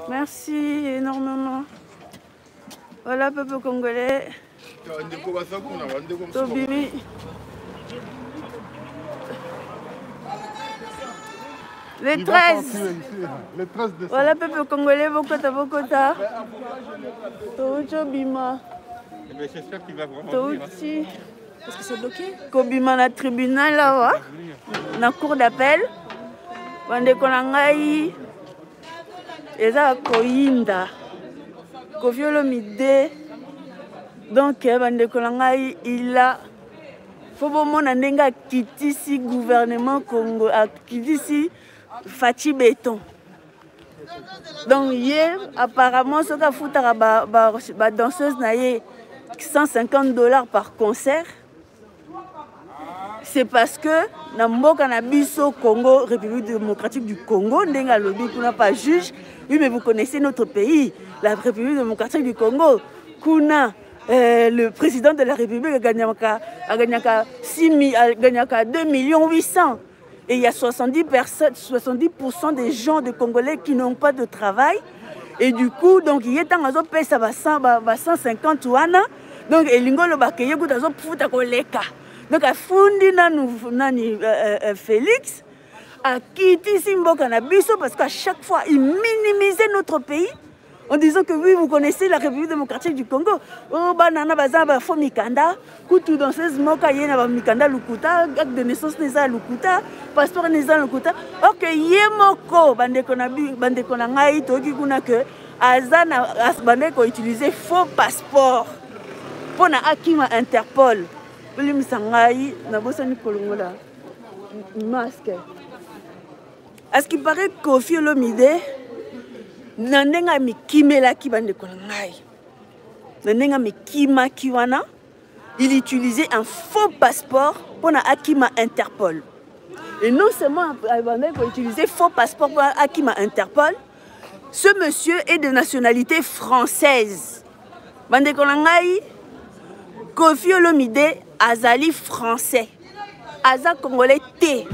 Merci énormément. Voilà, peuple congolais. Tobimi. Les 13. Voilà, peuple congolais, Bokota. Tobima. J'espère qu'il va vraiment venir. Est-ce que c'est bloqué? Kobima na tribunal là, na cour d'appel. Bande konangai. Eza koyinda. Koffi Olomide. Donc, bande konangai, il a. Faut bon nenga kitisi gouvernement Congo, kitisi Fachi Béton. Donc hier, apparemment, ce qu'a foutu la danseuse n'a eu $150 par concert. C'est parce que dans le cannabis au Congo, République démocratique du Congo, n'enga lobby n'a pas juge. Oui, mais vous connaissez notre pays, la République démocratique du Congo. Kuna le président de la République a gagné 2 800 000. Et il y a 70% des gens de Congolais qui n'ont pas de travail. Et du coup, donc, il y a un peu ça va 150 wana. Donc, il y a un peu donc, à Fundi Nani Félix, à Kiti Simbo Canabiso, parce qu'à chaque fois, il minimisait notre pays. En disant que oui, vous connaissez la République démocratique du Congo. Oh, banana bazaba fo mikanda, kutu danseuse moka yena ba mikanda lukuta, acte de naissance neza lukuta, passeport neza lukuta. OK, yemoko bande kona ngai toki kuna que azana bande ko utiliser faux passeport. Pona akima Interpol. Bili misangai na bosani kolongola masque. À ce qui paraît Koffi Olomide Nandenga mikimela ki bande konangai. Nandenga mikima kiwana. Il utilisait un faux passeport pour Akima Interpol. Et non seulement bande ko utiliser faux passeport pour Akima Interpol, ce monsieur est de nationalité française. Bande konangai Koffi Olomide azali français. Aza congolais T.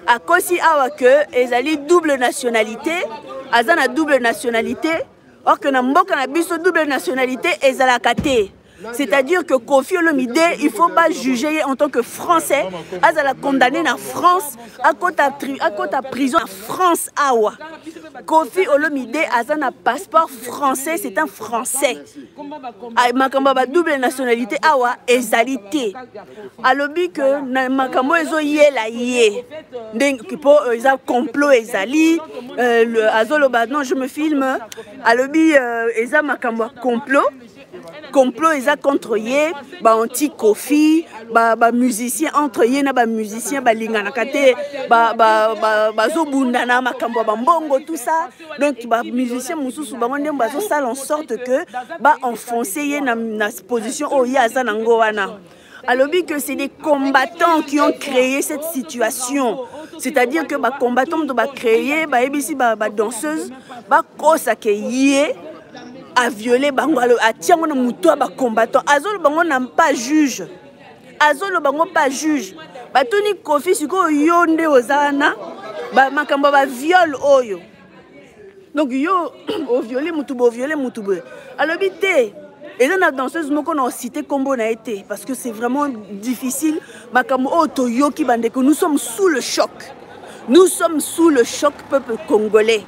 A kosi awa que ezali double nationalité. Azana double nationalité, or que Namboka na biso double nationalité ezalakate. C'est-à-dire que Koffi Olomide, il ne faut pas juger en tant que Français. Azala condamné en France, à côté prison en France awa. Koffi Olomide azana passeport français, c'est un Français. Makamba double nationalité awa ezalité. Alobi que makambo ezo yela ye. Donc pour eza complot ezali azoloba non je me filme. Alobi eza makambo complot eza contre ye ba anti Koffi ba musicien entre ye na ba musicien ba lingana kate ba zo bundana makambo ba mbongo tout ça. Donc ba musicien mususu ba ndem ba zo sala en sorte que ba enfoncer ye na position o ya za nango wana. Alobi que c'est des combattants qui ont créé cette situation. C'est-à-dire que ba combattants doivent créer ba ebisi ba danseuse ba kosa ke yé a violé bango a tiango na muto ba combattant azolo bango n'a pas juge. Azolo bango pas juge. Ba toni Koffi siko yonde ozana ba makambo ba viol oyo. Donc yo o violé mutu bo violé mutu bo. Alobi te et dans la danseuse moko na cité combo na été parce que c'est vraiment difficile makambo oto yo ki bande que nous sommes sous le choc. Nous sommes sous le choc peuple congolais.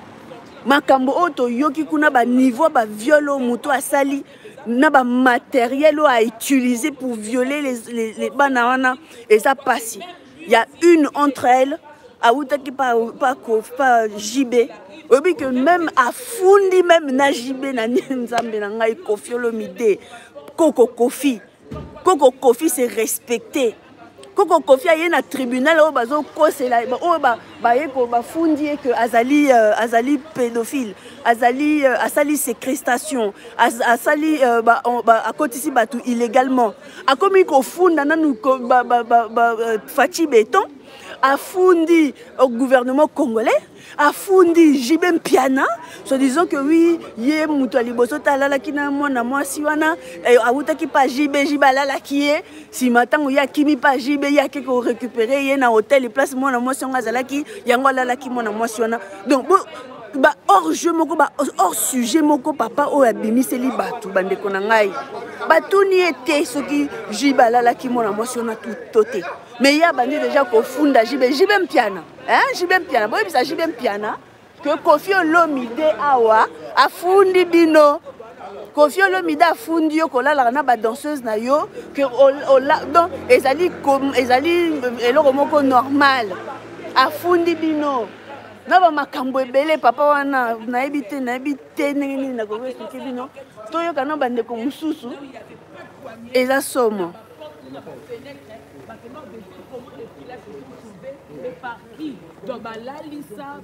Makambo oto yoki kuna ba niveau ba violo muto asali na ba matériel à utiliser pour violer les bananas et ça passe. Il y a une entre elles à outaki pas JB. Obi que même à Fundi même na JB na nzambe na ngai Koffi Olomide Koko Koffi c'est respecté. Koko Koffi a un tribunal au bazo kosela ba fundi que azali pédophile azali séquestration azali à côté ici batu illégalement a commis ko funda nanu Fachi Béton a fundi au gouvernement congolais a fundi JB Piana se disant que oui yé muto liboso talala kina mwana mwasi wana awutaki pa JB alala kié si matango ya kimi pa JB ya ke ko récupérer yé na hôtel et place mwana mwasi ngazalaki yango alala ki mwana mwasi wana donc hors jeu moko ba hors sujet moko papa o abimiseli batu bande konangai batu ni été soki jibala ki mona motion na tout toté mais ya bandi déjà ko funda jibe mpiana hein jibe mpiana boy bisa jibe mpiana que Koffi Olomide awa afundi bino Koffi Olomide afundi yo kolala na ba danseuse na yo que donc ezali eloko moko normal afundi bino na ba makambo ebele papa wana nayebi te nini na ko expliquer bino to yo kana bande ko mususu eza somo donc là lisa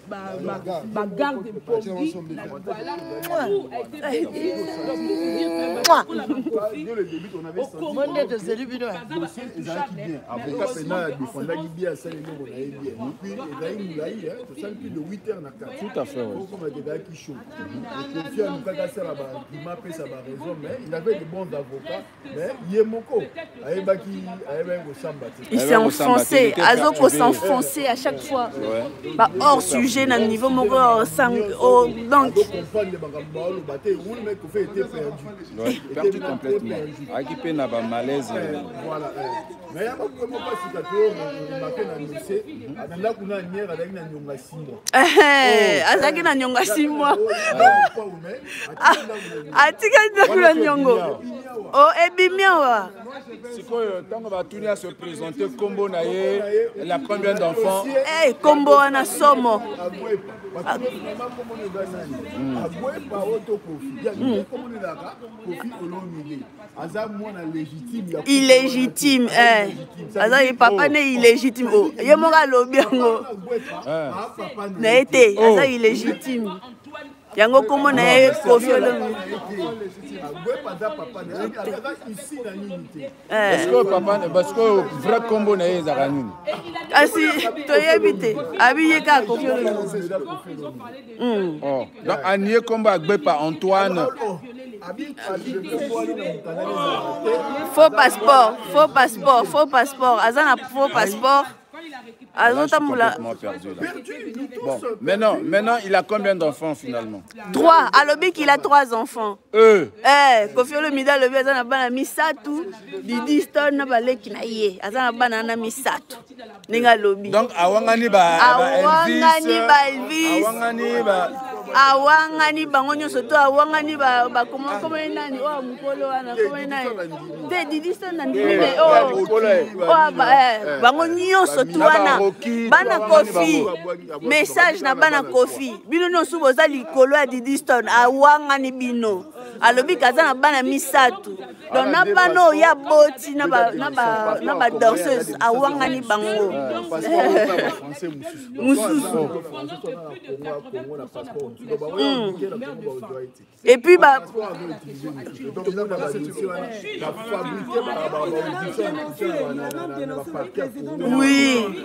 ba garde pompier le début on avait senti de celui bien avocat pénal défendait bien ça les gens on avait bien puis il a tout ça plus de 8 heures na carte tout à fait comme il était qui chaud et Koffi a nous pas ça là il m'a fait ça par raison mais il avait de bons avocats mais Yemoko il s'est enfoncé Azoko s'enfoncer à chaque fois bah, hors sujet dans le niveau moko donc perdu complètement occupé na ba malaise voilà mais ya pas si tu marqué dans le dossier là kuna nière avec na nyonga 6 mois azaki na nyonga 6 mois atika na nyongo oh ebimia wa sikoyo tango ba tunia se présenter combo na ye la combien d'enfants combo wana somo illégitime azali papa ne illégitime oh ye moka lobi yango na été azali illégitime yango komo na ye Koffi Olomide parce que vrai combo na ye ezaka nini asi toyebi te abiye ka Koffi Olomide donc anie combo agbepa Antoine faux passeport azana faux passeport complètement perdu là. Bon, maintenant il a combien d'enfants finalement? 3. Alobi qu'il a 3 enfants. Koffi Olomide alobi azana bana misatu Didi Stone na baleki na ye azana bana na misatu ninga lobi. Donc awangani bango nyonso to awangani ba comment nani o mukolo wana comment nani te Didi Stone na ndime bango nyonso to wana bana Koffi message na bana Koffi bino nyonso boza likolo ya Didi Stone awangani bino alobi kaza na bana misatu donc na bano ya boti na ba danseuse awangani bango mususu et puis bah oui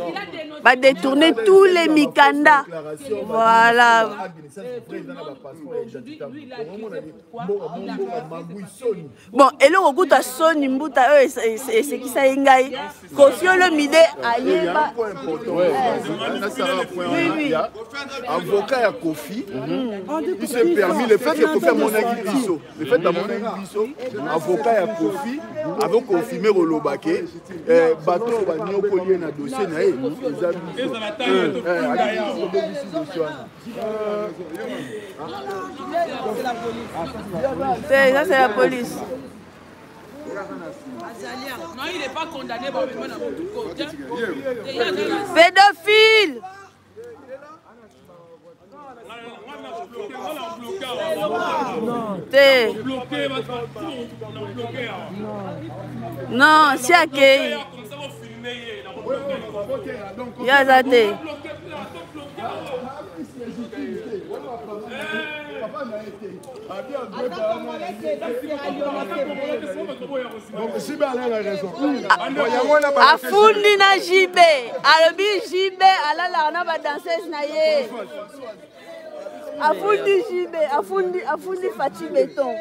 va détourner tous les mikanda voilà bon eloko kuta soni mbuta esekisa ye ngai Koffi Olomide ayeba avocat ya Koffi il s'est permis le fait que Koffi a monaki biso le fait d'amonaki biso avocat ya Koffi avec confirmer Olobake bateau ba nyokoli na dossier na ye ça c'est la police. Non, il n'est pas condamné par pédophile. Non, si accueilli. Yazate. Afundi na JB, alobi JB alala na ba danseuse na ye. Afundi JB, afundi Fati Beton.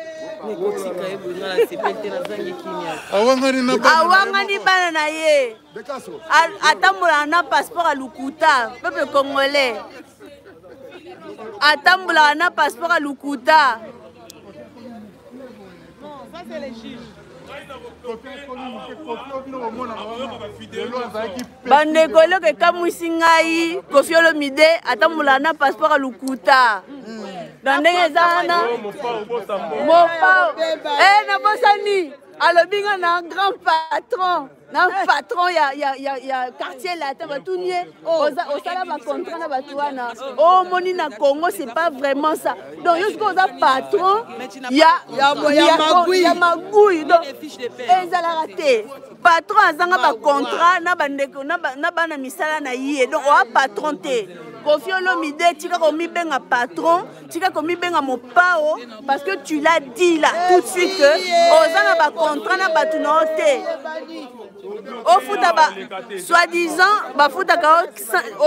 Awangani bana na ye. Atambola na passeport à Lukuta, peuple congolais. atambola na passeport à Lukuta. Ça c'est les juges. Bandeko eloko ekamwisi ngai Koffi Olomide atambola na passeport à Lukuta. Na ndenge eza wana mopao nabosani alobi nga na grand patron na patron ya quartier latin batunie osala bacontrat na bato wana omoni na Congo c'est pas vraiment ça donc yo sikoyo oza patron ya magui donc ezalaka te patron azanga bacontrat na bandeko na bana misala na ye donc oa patron te Koffi Olomide tika komibenga patron tika komibenga mopao parce que tu l'as dit là tout de suite que ozanga bacontrat na bato na yo te ofuta ba soi-disant bafutaka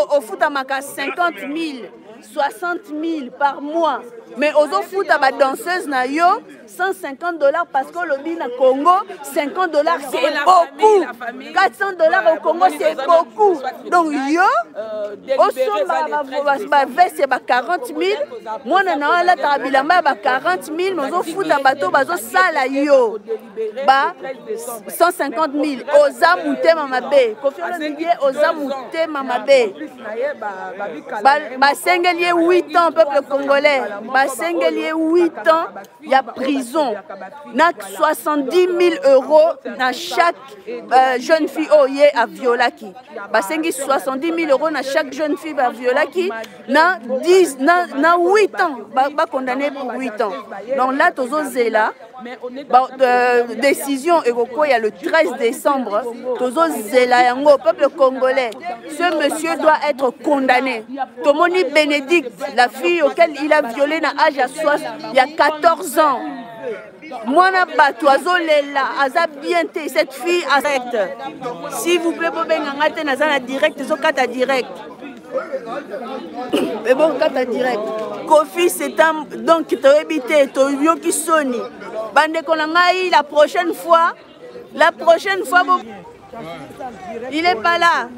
ofutamaka 50 000 60 000 par mois mais ozofuta ba danseuse na yo $150 parce que le na Congo $50 c'est beaucoup, $400 au Congo c'est beaucoup, donc yo osomba veste ba 40 000 moi na la tabilamba ba 40 000 nozo futa bato bazo sala yo ba 150 000 oza mutema mabe Koffi Olomide oza mutema mabe ba sengelier 8 ans peuple congolais ba sengelier 8 ans ya prison na 70 000 € na chaque jeune fille oye a violaki ba sengi 70 000 € na chaque jeune fille a violaki na 8 ans ba condamné pour 8 ans donc là tozo zela décision Eroko il y a le 13 décembre tozo zela yango peuple congolais ce monsieur doit être condamné Tomoni Bénédicte la fille auquel il a violé na âge à 60 il y a 14 ans Mwana bato azolela aza bien te cette fille arrête s'il vous plaît bobenga ngate nazana direct zo kata direct mais bon kata direct Koffi c'est un donc to ebité to yoki soni bande kona ngai la prochaine fois il est pas là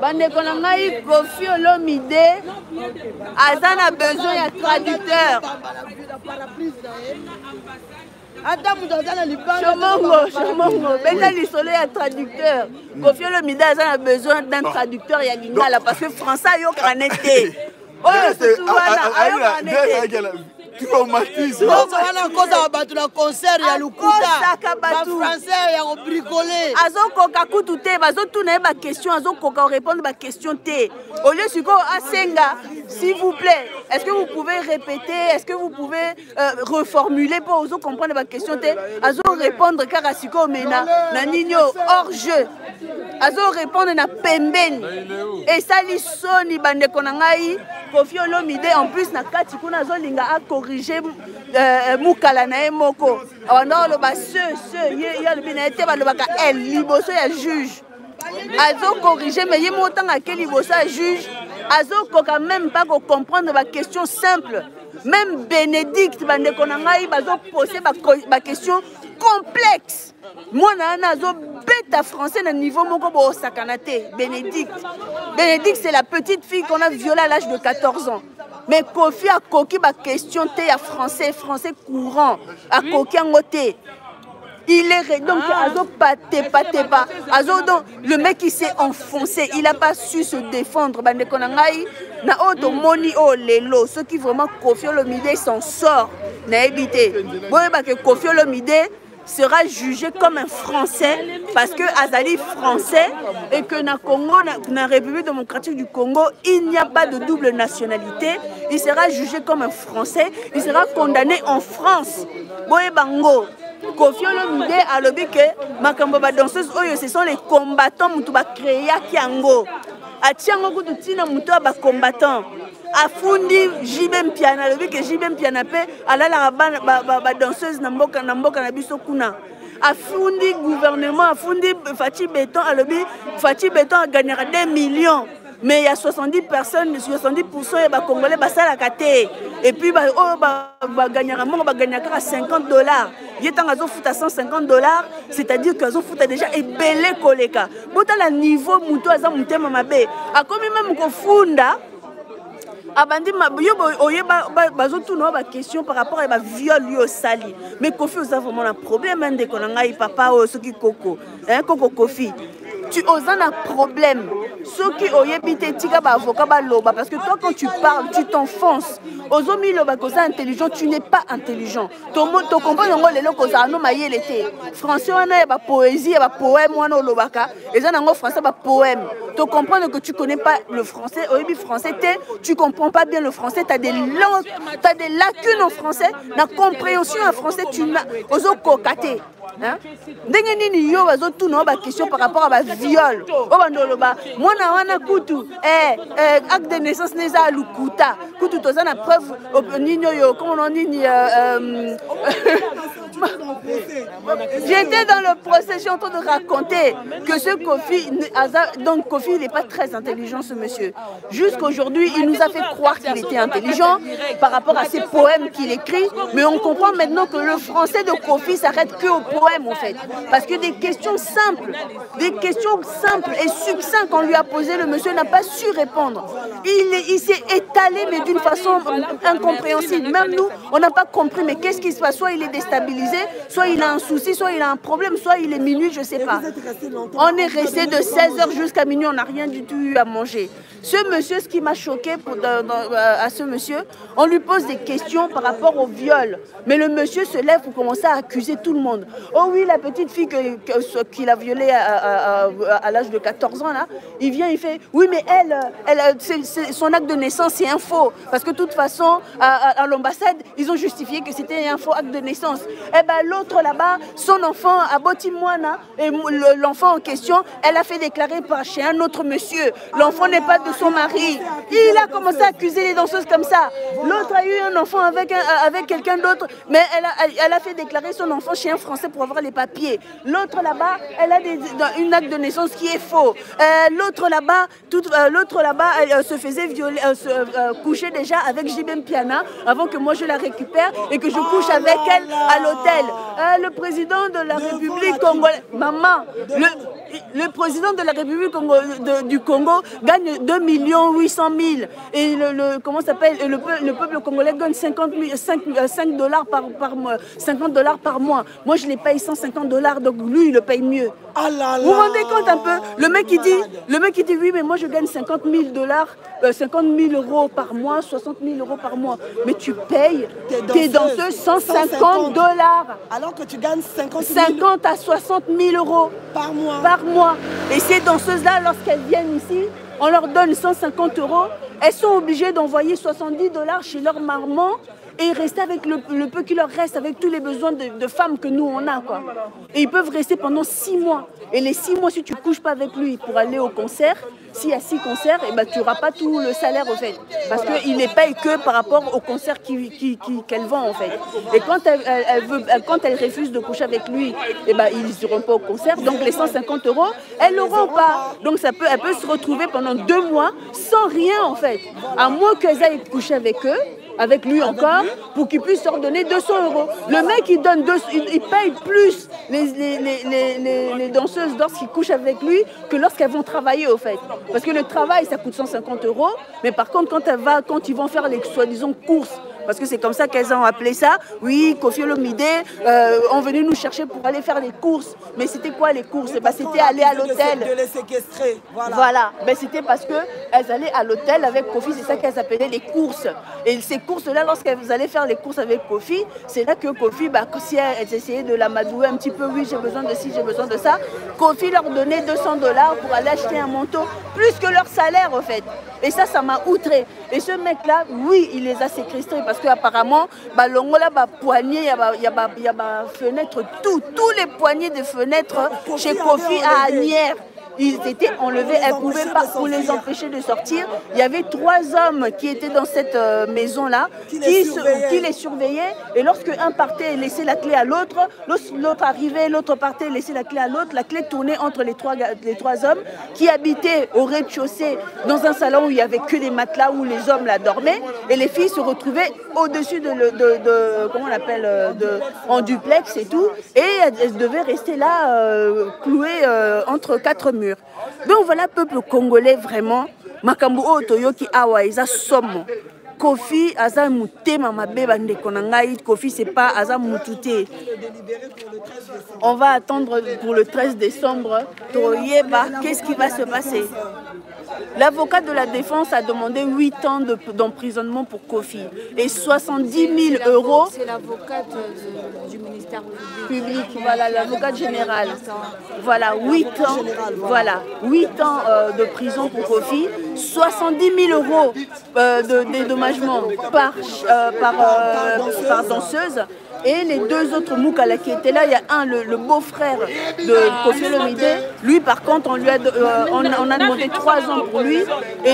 bandeko na ngai Koffi Olomide azana besoin ya traducteur Chomongo beta lisolo ya traducteur Koffi Olomide azana besoin d'un traducteur ya lingala parce que français yo kanete oh c'est tout wana traumatisme. On a cause à battre la concert ya Lukuta. Ba français ya bricoler. Azoko kakutu te, bazo tourner ba question, azoko ka répondre ba question te. Au lieu siko asenga, s'il vous plaît, est-ce que vous pouvez répéter, est-ce que vous pouvez reformuler pour ozo comprendre ba question te, azo répondre car siko mena na nino hors jeu. Azo répondre na pembeni. Et ça li soni bande konangai Koffi Olomide en plus na kati kuna zo linga a corriger mukala na emoko awanda lo ba ce ya le binete ba lo baka el liboso ya juge azo corriger mais yemo tanga ke liboso ya juge azo ko quand même pas comprendre ba question simple même Bénédicte bande konangai bazo poser ba question complexe. Moi nazo bêta français na niveau moko bo sakanate Bénédicte c'est la petite fille qu'on a violée à l'âge de 14 ans. Mais Koffi a coquille ma question te à français courant a coquille en côté. Il est donc azo pas azo donc le mec qui s'est enfoncé, il a pas su se défendre bande konangai na oto moni o lelo ceux qui vraiment Koffi Olomide s'en sort na évité. Bon ba que Koffi Olomide sera jugé comme un Français parce que Azali français et que na Congo, na République démocratique du Congo, il n'y a pas de double nationalité. Il sera jugé comme un Français, il sera condamné en France. Boye bango. Koffi Olomide a lobby que makambo ba danseuse oyo ce sont les combattants mutu ba créé kiango. Atiango kutu tina mutu ba combattant. Afundi Jibem Piana le que Jibem Piana pe alala ba danseuse na mboka na biso kuna afundi gouvernement afundi Fati Béton alobi Fati Béton a gagné 2 millions mais il y a 70 personnes 70% ba congolais ba sala kate et puis ba gagner mongo ba gagner $50 yetanga zo futa $150 c'est-à-dire que zo futa déjà ebele koleka bota la niveau muto aza mutema mabe akomi même ko funda abandi bazo tout non ba question par rapport à ba viol lui au sali mais Kofi vous avez vraiment un problème hein de konanga papa o soki koko hein koko Kofi tu oses un problème soki oyebite tika ba avocat ba loba parce que toi quand tu parles tu t'enfonces ozomi loba koza intelligent tu n'es pas intelligent to comprends ngo lelo koza no mayele te français wana ya ba poésie ya ba poème wana olobaka eza nango français ba poème to comprendre que tu connais pas le français oyebi français te tu comprends pas bien le français tu as des langues tu as des lacunes en français na compréhension en français tu n'as ozo kokate hein ndenge nini yo bazo tout no ba question par rapport à ba viol o bandoloba mwana wana kutu acte de naissance neza lukuta kutu toza na preuve nini yo comment on dit j'étais dans le procès, j'ai en train de raconter que ce Kofi, donc Kofi, il n'est pas très intelligent ce monsieur. Jusqu'aujourd'hui, il nous a fait croire qu'il était intelligent par rapport à ses poèmes qu'il écrit, mais on comprend maintenant que le français de Kofi s'arrête que aux poèmes en fait. Parce que des questions simples et succinctes qu'on lui a posées, le monsieur n'a pas su répondre. Il s'est étalé mais d'une façon incompréhensible. Même nous, on n'a pas compris, mais qu'est-ce qui se passe? Soit il est déstabilisé, soit il a un souci, soit il a un problème, soit il est minuit, je ne sais pas. On est resté de 16h jusqu'à minuit, on n'a rien du tout eu à manger. Ce monsieur, ce qui m'a choqué à ce monsieur, on lui pose des questions par rapport au viol. Mais le monsieur se lève pour commencer à accuser tout le monde. Oh oui, la petite fille qu'il a violée à l'âge de 14 ans, là, il vient, il fait, oui, mais son acte de naissance, c'est un faux. Parce que de toute façon, à l'ambassade, ils ont justifié que c'était un faux acte de naissance. Eh bien, l'autre là-bas, son enfant à Botimouana, et l'enfant en question, elle a fait déclarer chez un autre monsieur. L'enfant n'est pas de son mari. Il a commencé à accuser les danseuses comme ça. L'autre a eu un enfant avec quelqu'un d'autre, mais elle a fait déclarer son enfant chez un Français pour avoir les papiers. L'autre là-bas, elle a une acte de naissance qui est faux. L'autre là-bas, elle se faisait coucher déjà avec Jibem Piana avant que moi je la récupère et que je couche avec elle à l'hôtel. Le président de la République congolaise, maman, le président de la République du Congo gagne 2 800 000 et comment s'appelle, le peuple congolais gagne 5 $ par mois. Moi je les paye 150 $, donc lui il le paye mieux. Vous vous rendez compte un peu? Le mec il dit oui mais moi je gagne 50 000 € par mois, 60 000 € par mois. Mais tu payes tes danseuses 150 $. Alors que tu gagnes 50 à 60 000 € par mois. Et ces danseuses-là, lorsqu'elles viennent ici, on leur donne 150 €. Elles sont obligées d'envoyer 70 $ chez leur maman et rester avec le peu qui leur reste, avec tous les besoins de femmes que nous on a, quoi. Et ils peuvent rester pendant 6 mois. Et les 6 mois, si tu ne couches pas avec lui pour aller au concert, s'il y a 6 concerts, eh ben, tu n'auras pas tout le salaire au fait. Parce qu'il ne les paye que par rapport au concert qu'elle vend en fait. Et quand elle refuse de coucher avec lui, eh ben, ils n'iront pas au concert. Donc les 150 €, elles n'auront pas. Donc elle peut se retrouver pendant 2 mois sans rien en fait. À moins qu'elles aillent coucher avec lui encore, pour qu'il puisse leur donner 200 €. Le mec, il paye plus les danseuses lorsqu'ils couchent avec lui que lorsqu'elles vont travailler, au fait. Parce que le travail, ça coûte 150 €, mais par contre, quand ils vont faire les soi-disant courses, parce que c'est comme ça qu'elles ont appelé ça. Oui, Kofi Olomide ont venu nous chercher pour aller faire les courses. Mais c'était quoi les courses? C'était aller à l'hôtel. De les séquestrer. Voilà. Ben, c'était parce qu'elles allaient à l'hôtel avec Kofi, c'est ça qu'elles appelaient les courses. Et ces courses-là, lorsqu'elles allaient faire les courses avec Kofi, c'est là que Kofi, si elles essayaient de l'amadouer un petit peu, oui, j'ai besoin de ci, j'ai besoin de ça, Kofi leur donnait 200 $ pour aller acheter un manteau, plus que leur salaire, en fait. Et ça m'a outré. Et ce mec-là, oui, il les a séquestrés parce qu'apparemment, l'ongola, poignée, il y a fenêtre, tous les poignées de fenêtres chez Kofi à Agnières. Ils étaient enlevés, elles ne pouvaient pas, pour les empêcher de sortir. Il y avait 3 hommes qui étaient dans cette maison-là, qui les surveillaient. Et lorsque un partait et laissait la clé à l'autre, l'autre arrivait, l'autre partait et laissait la clé à l'autre, la clé tournait entre les trois hommes qui habitaient au rez-de-chaussée dans un salon où il n'y avait que des matelas où les hommes là dormaient. Et les filles se retrouvaient au-dessus comment on appelle, en duplex et tout. Et elles devaient rester là, clouées entre 4 murs. Donc voilà, peuple congolais, vraiment, makambo oyo toyoki awa eza somo. Kofi aza mutema mabe bandeko na ngai. Kofi c'est pas aza mututé. On va attendre pour le 13 décembre. Toyeba, qu'est-ce qui va se passer? L'avocat de la défense a demandé 8 ans d'emprisonnement pour Kofi et 70 000 euros. C'est l'avocate du ministère public. Voilà, l'avocat général. Voilà, 8 ans. Voilà, 8 ans de prison pour Kofi, 70 000 euros de dédommagement par danseuse. Et les deux autres Moukala qui étaient là, il y a un, le beau-frère de Kofi Olomide. Lui, par contre, on a demandé 3 ans pour lui. Et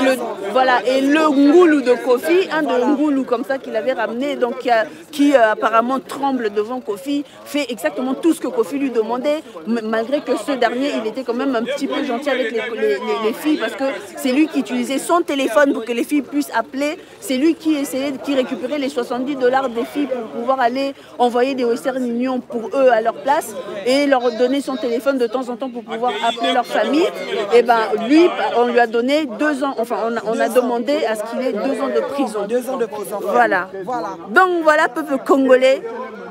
le Ngoulou de Kofi, un de Ngoulou comme ça qu'il avait ramené, donc qui apparemment tremble devant Kofi, fait exactement tout ce que Kofi lui demandait, malgré que ce dernier, il était quand même un petit peu gentil avec les filles, parce que c'est lui qui utilisait son téléphone pour que les filles puissent appeler. C'est lui qui récupérait les $70 des filles pour pouvoir aller envoyer des Western Union pour eux à leur place et leur donner son téléphone de temps en temps pour pouvoir appeler leur famille. Et ben lui, on lui a donné 2 ans, enfin on a demandé à ce qu'il ait 2 ans de prison. 2 ans de prison. Voilà. Donc voilà, peuple congolais,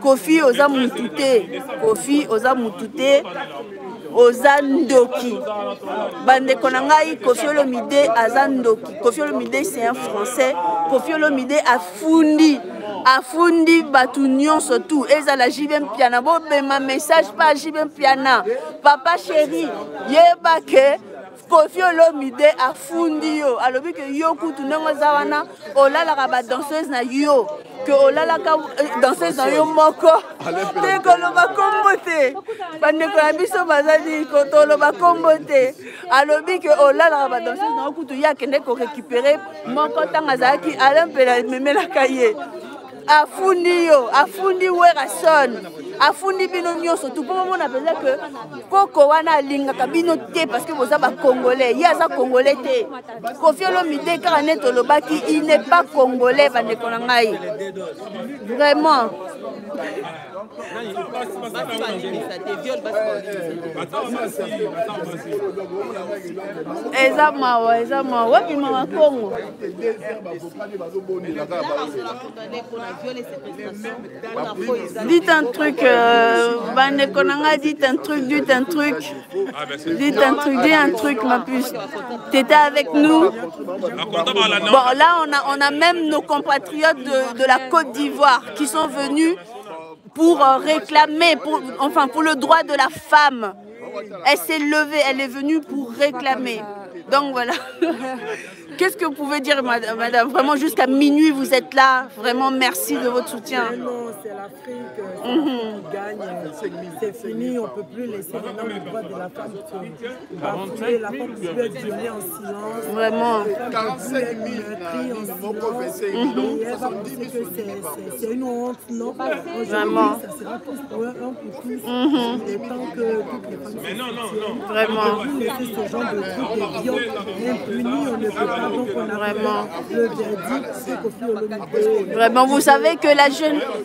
Kofi oza mutute, Kofi oza mutute, oza ndoki. Bandeko na ngai, Kofi Olomide aza ndoki. Kofi Olomide c'est un Français. Kofi Olomide a fundi batu nyonso tout ezala jibem piana bo ma message pas jibem piana papa chéri yeba ke Kofi Olomide a fundi yo alobi ke yo kutu ndenge zawana olalaka ba danseuse na yo que olalaka danseuse na yo moko te koloba kombo te bandeko na biso bazali kotoloba kombo te alobi ke olalaka ba danseuse na yo kutu ya kende ko récupérer moko tanga zaki alampela memelaka ye afundi yo, afundi werason, afundi bino nyonso tout pour moi on appelle que koko wana lingaka bino te parce que vous êtes congolais, il y a ça congolais te. Kofi Olomide karané tolobaki, il n'est pas congolais bandeko na ngai. Vraiment. Exactement, wapi mama Congo. Dites un truc, Bande Konanga, dites un truc, dites un truc, ma puce. T'étais avec nous. Bon, là, on a même nos compatriotes de la Côte d'Ivoire qui sont venus pour réclamer, pour le droit de la femme. Elle s'est levée, elle est venue pour réclamer. Donc voilà. Qu'est-ce que vous pouvez dire, madame? Vraiment, jusqu'à minuit, vous êtes là. Vraiment, merci de votre soutien. Non, c'est l'Afrique qui gagne. C'est fini, on ne peut plus laisser les droits de la femme bafouer. La femme peut être violée en silence. Vraiment. C'est une honte, non? Vraiment. Ça sera tous pour eux, un pour tous. Il est temps que toutes les femmes soient vraiment. On ne peut plus laisser ce genre de trucs de viol impunis, on ne peut pas. Donc on a vraiment le verdict, c'est Kofi Olomide. Vraiment, vous savez que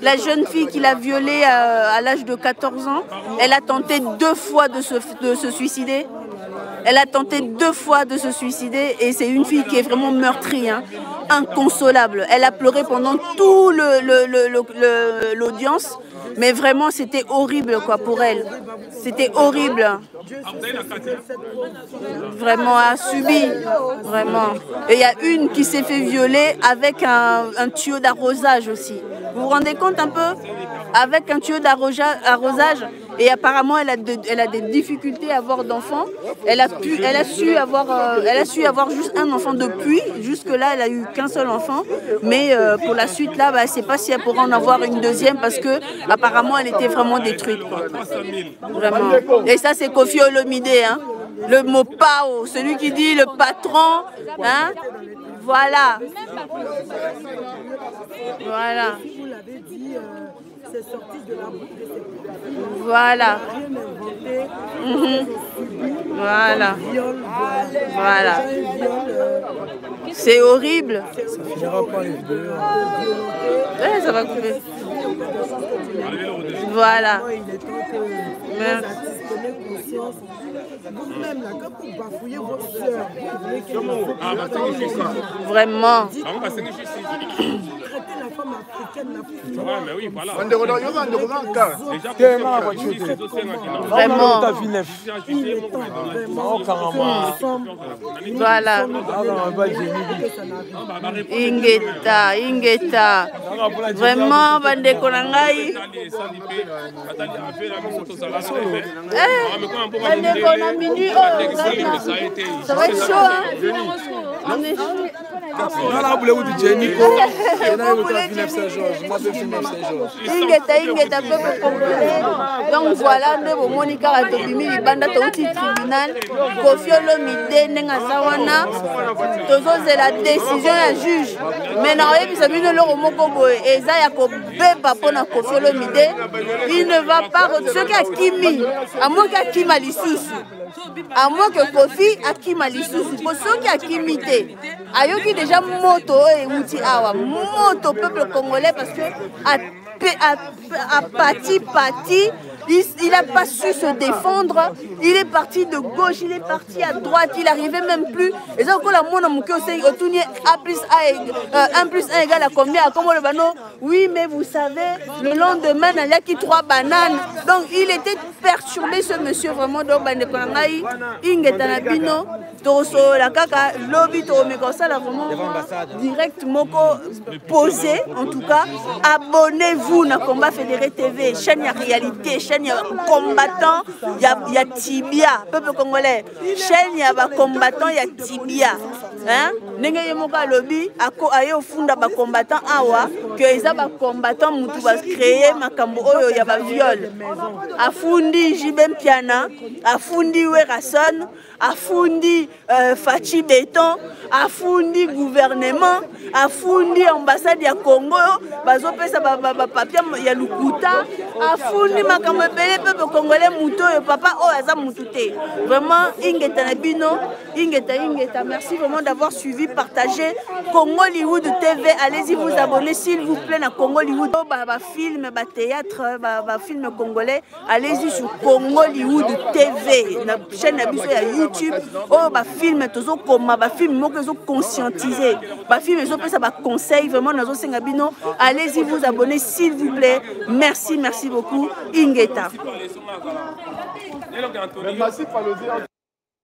la jeune fille qui l'a violée à l'âge de 14 ans, elle a tenté 2 fois de se suicider. Elle a tenté 2 fois de se suicider et c'est une fille qui est vraiment meurtrie, hein, inconsolable. Elle a pleuré pendant tout l'audience, mais vraiment c'était horrible quoi pour elle. C'était horrible. Vraiment a subi, vraiment. Et il y a une qui s'est fait violer avec un tuyau d'arrosage aussi. Vous vous rendez compte un peu? Avec un tuyau d'arrosage. Et apparemment, elle a des difficultés à avoir d'enfants. Elle a su avoir juste un enfant depuis. Jusque-là, elle a eu qu'un seul enfant. Mais pour la suite, là, elle ne sait pas si elle pourra en avoir une deuxième parce que apparemment, elle était vraiment détruite. Quoi. Vraiment. Et ça, c'est Kofi Olomide. Hein. Le mot PAO, celui qui dit le patron. Hein. Voilà. Voilà. C'est sorti de la bouche de ses voilà. Voilà. Voilà. C'est horrible. Ça finira par les vidéos. Ouais, ça va couper. Voilà. conscience. Vous-même, là, quand vous bafouillez vos soeurs, vraiment. Traitez la femme africaine, la fille. Ouais, mais oui, voilà. Vraiment. Voilà. Ingeta. Vraiment, bandeko na ngai. Bandeko na minu. Ça va être chaud, hein? On est chaud. Ingeta, peuple congolais. Donc voilà, nous Monica Ratobimi, Libanda Tauti tribunal, Kofi Olomide, Nengasawana, Tozo c'est la décision du juge. Mais non, il ne va pas ce qui a Kimi, à moins qu'il a Kimi à moins que Kofi a Kimi pour ceux qui a Kimi Ayoki déjà moto et outil awa moto peuple congolais parce que à parti il n'a pas su se défendre, il est parti de gauche, il est parti à droite, il n'arrivait même plus. Et ça, quand la monde a manqué aussi, 1 plus 1 égale à combien? Comment le bano? Oui, mais vous savez, le lendemain, il n'y a que 3 bananes. Donc, il était perturbé, ce monsieur, vraiment. Donc, il est Bino, la kaka, lobby, vraiment direct, posé, en tout cas. Abonnez-vous à Combat Fédéré TV, chaîne à réalité, chaîne combattant, il y a Tibia, peuple congolais. Chaîne il y a combattant, il y a Tibia. Hein? Nenga moka lobby ako aye ofunda ba combattant awa que eza ba combattant mutu ba créer makambo oyo ya ba viol. Afundi Jibem Piana, afundi Werason, afundi Fachi Béton, afundi gouvernement, afundi ambassade ya Congo, bazo pesa ba papier ya Lukuta, afundi makambo belé peuple congolais muto et papa o aza mutute. Vraiment ingeta na bino, ingeta merci vraiment d'avoir suivi, partagé Congo Hollywood TV. Allez-y vous abonner s'il vous plaît na Congo Hollywood. Ba film, ba théâtre, ba film congolais. Allez-y sur Congo Hollywood TV, na chaîne na biso ya YouTube. Oh ba film tozo koma ba film moko zo conscientiser. Ba film zo pesa ba conseil vraiment nazo senga bino. Allez-y vous abonner s'il vous plaît. Merci beaucoup Ingeta.